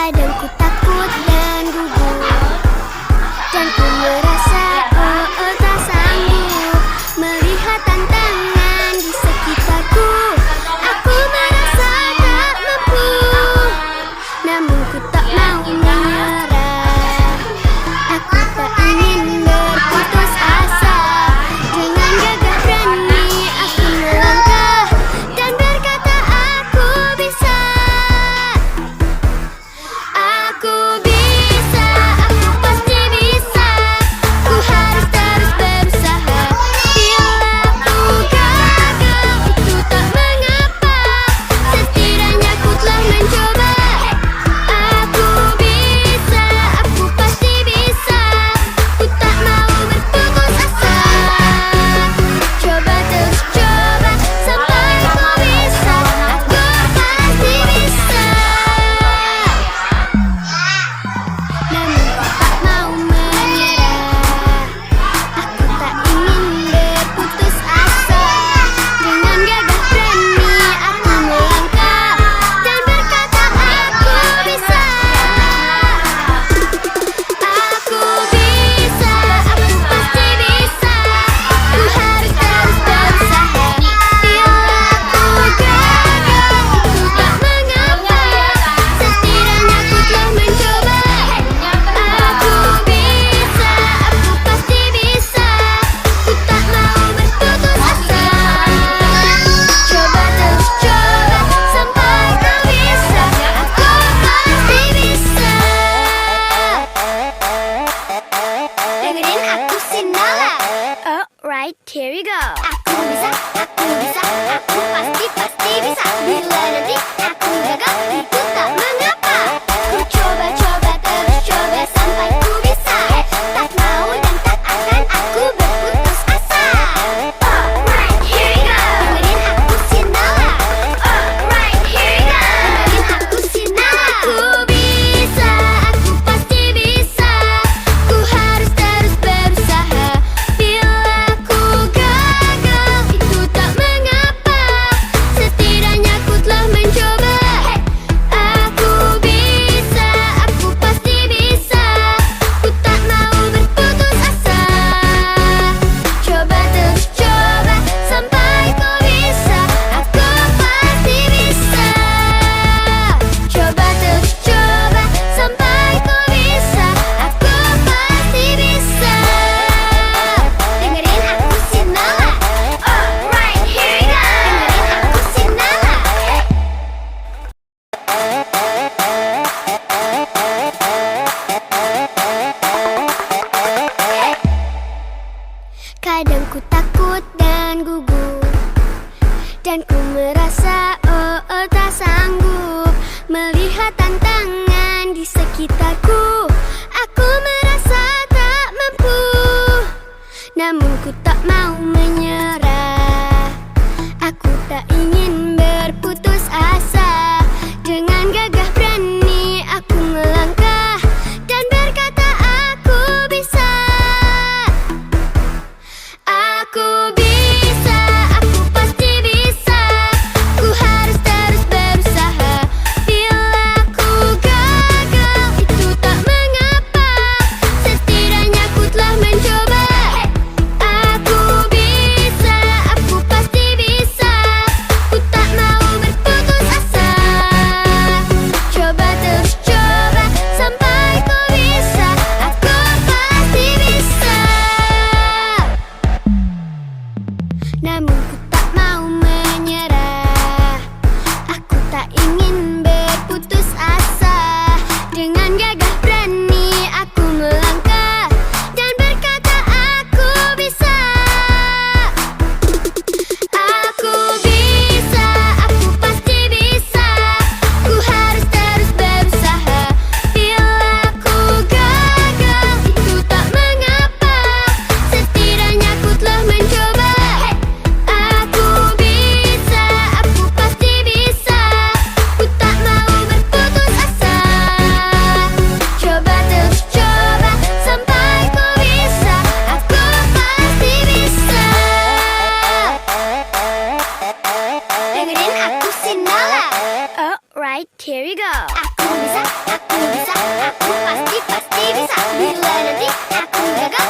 Kadang ku takut dan gugup, dan ku merasa tak sanggup melihat tantangan di sekitarku. Aku merasa tak mampu, namun ku tak mau menyerah. Aku tak ingin berputus asa. Dengan gagah berani aku melangkah dan berkata aku bisa. Aku bisa, aku pasti bisa. Ku harus terus berusaha. Bila ku gagal itu tak mengapa, setidaknya ku telah mencoba. Aku bisa, aku pasti bisa. Ku tak mau berputus asa. Coba terus coba sampai kau bisa. Aku pasti bisa. Namun ku tak mau menyerah. Aku tak ingin berputus asa. Dengan gagah berani aku melangkah dan berkata aku bisa. Aku bisa, aku pasti bisa. Ku harus terus berusaha. Bila ku gagal itu tak mengapa, setidaknya ku telah mencoba. Aku bisa, aku pasti bisa. Ku tak mau berputus asa. Coba terus coba sampai kau bisa. Aku pasti bisa. Dengerin aku Sinala. Alright, here we go. Aku bisa, aku pasti bisa. Bila nanti aku gagal itu tak mengapa. Ku coba terus coba sampai ku bisa. Tak mau dan tak akan aku berputus asa. Alright, here we go. Dengerin aku Sinala. Alright, here we go. Dengerin aku Sinala. Aku bisa, aku pasti bisa. Ku harus terus berusaha. Bila ku gagal itu tak mengapa, setidaknya ku telah mencoba. Aku bisa, aku pasti bisa. Ku tak mau berputus asa. Coba terus coba sampai kau bisa. Aku pasti bisa. Coba terus coba sampai kau bisa. Aku pasti bisa. Dengerin aku Sinala. Alright, here we go. Dengerin aku Sinala. Kadang ku takut dan gugup, dan ku merasa tak sanggup melihat tantangan di sekitarku. Aku merasa tak mampu, namun ku tak mau menyerah. Aku tak ingin berputus asa. Dengan gagah berani aku melangkah dan berkata aku bisa. Aku bisa, aku pasti bisa. Ku harus terus berusaha. Bila ku gagal itu tak mengapa, setidaknya ku telah mencoba. Aku bisa, aku pasti bisa. Ku tak mau berputus asa. Coba terus coba sampai kau bisa. Aku pasti bisa. Namun ku tak mau menyerah. Aku tak ingin berputus asa. Dengan gagah berani aku melangkah dan berkata aku bisa. Aku bisa, aku pasti bisa. Ku harus terus berusaha. Bila ku gagal itu tak mengapa, setidaknya ku telah mencoba. Aku bisa, aku pasti bisa. Ku tak mau berputus asa. Coba terus coba sampai kau bisa. Aku pasti bisa. Dengerin aku Sinala. Alright, here we go. Aku bisa, aku pasti bisa. Bila nanti aku gagal,